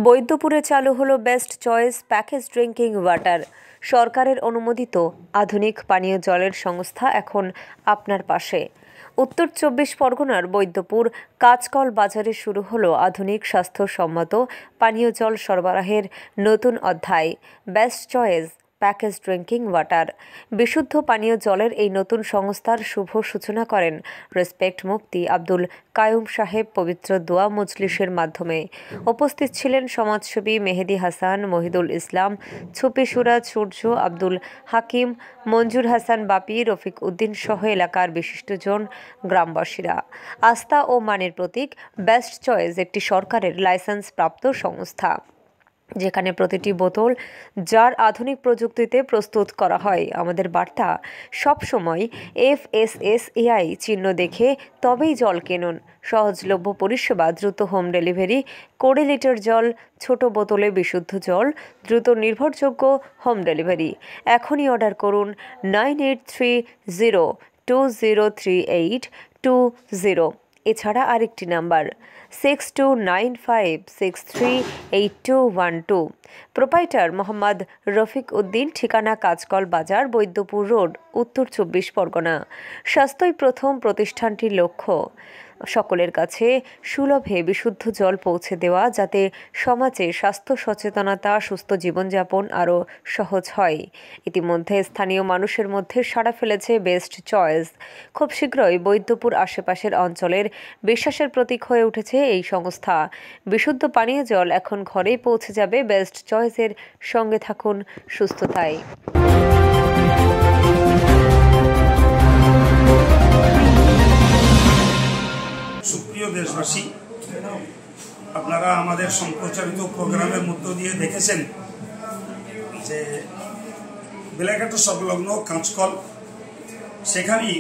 বৈদ্যপুরে চালু হলো best choice package drinking water. সরকারের অনুমোদিত আধুনিক পানীয় জলের সংস্থা এখন আপনার পাশে। উত্তর ২৪ পরগনার বৈদ্যপুর কাঁচকল বাজারে শুরু হলো আধুনিক স্বাস্থ্যসম্মত পানীয় জল সরবরাহের নতুন অধ্যায়, best choice package drinking water. বিশুদ্ধ পানীয় জলের এই নতুন সংস্থার শুভ সূচনা করেন রেসপেক্ট মুফতি আব্দুল কায়ুম সাহেব পবিত্র দোয়া মজলিসের মাধ্যমে। উপস্থিত ছিলেন সমাজসেবী মেহেদি হাসান, মহিদুল ইসলাম, ছুপি সুরাজ সূর্য, আব্দুল হাকিম, মঞ্জুর হাসান বাপি, রফিক উদ্দিন সহ এলাকার বিশিষ্টজন, গ্রামবাসীরা। আস্থা ও মানের প্রতীক বেস্ট চয়েস একটি সরকারের লাইসেন্স প্রাপ্ত সংস্থা, যেখানে প্রতিটি বোতল জার আধুনিক প্রযুক্তিতে প্রস্তুত করা হয়। আমাদের বার্তা সবসময় FSSAI চিহ্ন দেখে তবেই জল কিনুন। সহজলভ্য পরিষেবা, দ্রুত হোম ডেলিভারি, ২০ লিটার জল, ছোট বোতলে বিশুদ্ধ জল, দ্রুত নির্ভরযোগ্য হোম ডেলিভারি। এখনই অর্ডার করুন 9830203820। এছাড়া আরেকটি নাম্বার 6295638212। প্রোপাইটার মোহাম্মদ রফিক উদ্দিন, ঠিকানা কাঁচকল বাজার, বৈদ্যপুর রোড, উত্তর ২৪ পরগনা। স্বাস্থ্যই প্রথম প্রতিষ্ঠানটির লক্ষ্য সকলের কাছে সুলভে বিশুদ্ধ জল পৌঁছে দেওয়া, যাতে সমাজে স্বাস্থ্য সচেতনতা, সুস্থ জীবনযাপন আরও সহজ হয়। ইতিমধ্যে স্থানীয় মানুষের মধ্যে সাড়া ফেলেছে বেস্ট চয়েস। খুব শীঘ্রই বৈদ্যপুর আশেপাশের অঞ্চলের বিশ্বাসের প্রতীক হয়ে উঠেছে এই সংস্থা। বিশুদ্ধ পানীয় জল এখন ঘরেই পৌঁছে যাবে। বেস্ট চয়েসের সঙ্গে থাকুন সুস্থতায়। সুপ্রিয় দেশবাসী, আপনারা আমাদের সম্প্রচারিত প্রোগ্রামের মধ্য দিয়ে দেখেছেন যে বেলাঘাটা সংলগ্ন কাঁচকল, সেখানেই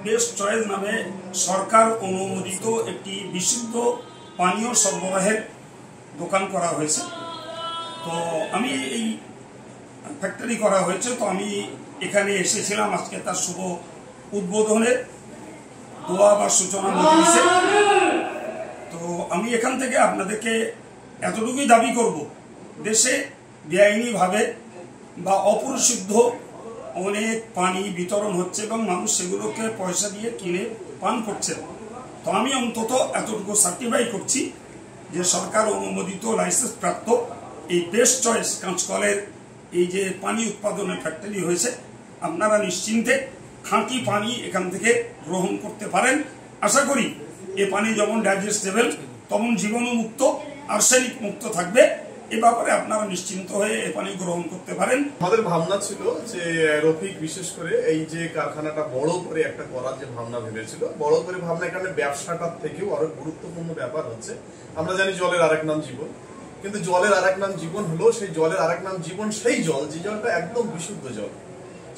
বেস্ট চয়েস নামে সরকার অনুমোদিত একটি বিশুদ্ধ পানীয় সরবরাহের দোকান করা হয়েছে। তো আমি এই ফ্যাক্টরি করা হয়েছে, তো আমি এখানে এসেছিলাম আজকে তার শুভ উদ্বোধনে, দোয়া বা সূচনা মজলিসে। তো আমি এখান থেকে আপনাদেরকে এতটুকুই দাবি করব, দেশে বেআইনিভাবে বা অপরিশুদ্ধ অনেক পানি বিতরণ হচ্ছে এবং মানুষ সেগুলোকে পয়সা দিয়ে কিনে পান করছে। তো আমি অন্তত এতটুকু সার্টিফাই করছি যে সরকার অনুমোদিত লাইসেন্স প্রাপ্ত এই বেস্ট চয়েস কাঁচকলের এই যে পানি উৎপাদনের ফ্যাক্টরি হয়েছে, আপনারা নিশ্চিন্তে খাঁটি পানি এখান থেকে গ্রহণ করতে পারেন। আশা করি এ পানি যেমন ডাইজেস্টেবল, তেমন জীবাণুমুক্ত, আর্সেনিক মুক্ত থাকবে। এ ব্যাপারে আপনারা নিশ্চিন্ত হয়ে এ পানি গ্রহণ করতে পারেন। আমাদের ভাবনা ছিল যে রফিক বিশেষ করে এই যে কারখানাটা বড় করে একটা করার যে ভাবনা ভেবেছিল, বড় করে ভাবনা, এখানে ব্যবসাটার থেকেও আরো গুরুত্বপূর্ণ ব্যাপার হচ্ছে, আমরা জানি জলের আরেক নাম জীবন, কিন্তু জলের আরেক নাম জীবন হলো সেই জলের আরেক নাম জীবন সেই জল, যে জলটা একদম বিশুদ্ধ জল।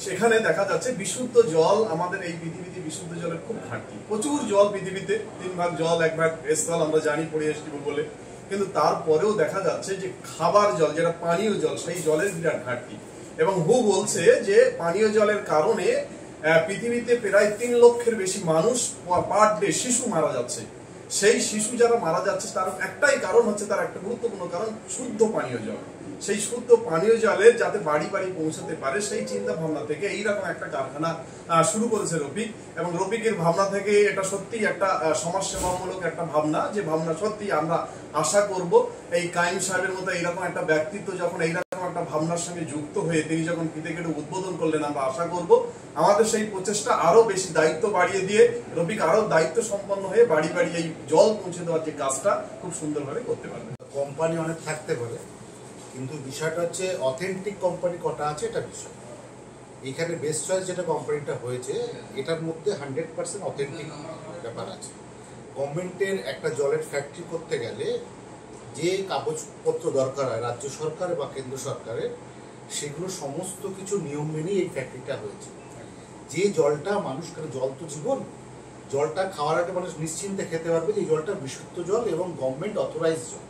সেখানে দেখা যাচ্ছে বিশুদ্ধ জল আমাদের এই পৃথিবীতে বিশুদ্ধ জলের খুব ঘাটতি। প্রচুর জল পৃথিবীতে, 3 ভাগ জল 1 ভাগ স্থল, আমরা জানি পড়ে এসেছি বলে, কিন্তু তারপরেও দেখা যাচ্ছে যে খাবার জল, যেটা পানীয় জল, সেই জলের বিরাট ঘাটতি। এবং বলছে যে পানীয় জলের কারণে পৃথিবীতে প্রায় 3 লক্ষের বেশি মানুষ পার ডে শিশু মারা যাচ্ছে। সেই শিশু যারা মারা যাচ্ছে তার একটাই কারণ হচ্ছে, তার একটা গুরুত্বপূর্ণ কারণ শুদ্ধ পানীয় জল। সেই শুদ্ধ পানীয় জলের যাতে বাড়ি বাড়ি পৌঁছাতে পারে, সেই চিন্তা ভাবনা থেকে এইরকম একটা কারখানা শুরু করেছে রফিক। এবং রফিকের ভাবনা থেকে এটা সত্যি একটা সমাজসেবামূলক একটা ভাবনা, যে ভাবনা সত্যি আমরা আশা করব এই কাইম সাহেবের মতো এইরকম একটা ব্যক্তিত্ব যখন এইরকম একটা ভাবনার সঙ্গে যুক্ত হয়ে তিনি যখন ফিতে কেটে উদ্বোধন করলেন, আমরা আশা করব আমাদের সেই প্রচেষ্টা আরো বেশি দায়িত্ব বাড়িয়ে দিয়ে রফিক আরো দায়িত্ব সম্পন্ন হয়ে বাড়ি বাড়ি এই জল পৌঁছে দেওয়ার যে কাজটা খুব সুন্দরভাবে করতে পারবে। কোম্পানি অনেক থাকতে পারে, কিন্তু বিষয়টা হচ্ছে অথেন্টিক কোম্পানি কটা আছে এটা বিষয়। এখানে বেস্ট চয়েস যেটা কোম্পানিটা হয়েছে, এটার মধ্যে 100% অথেন্টিক ব্যাপার আছে। গভর্নমেন্টের একটা জলের ফ্যাক্টরি করতে গেলে যে কাগজপত্র দরকার হয় রাজ্য সরকার বা কেন্দ্র সরকারের, সেগুলো সমস্ত কিছু নিয়ম মেনেই এই ফ্যাক্টরিটা হয়েছে। যে জলটা মানুষ, কারণ জল তো জীবন, জলটা খাওয়ার আগে মানুষ নিশ্চিন্তে খেতে পারবে যে এই জলটা বিশুদ্ধ জল এবং গভর্নমেন্ট অথরাইজ জল।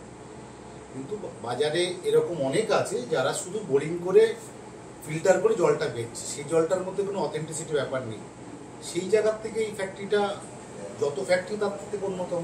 কিন্তু বাজারে এরকম অনেক আছে যারা শুধু বোরিং করে ফিল্টার করে জলটা বেচছে, সেই জলটার মধ্যে কোনো অথেন্টিসিটি ব্যাপার নেই। সেই জায়গার থেকে এই ফ্যাক্টরিটা, যত ফ্যাক্টরি তার থেকে অন্যতম।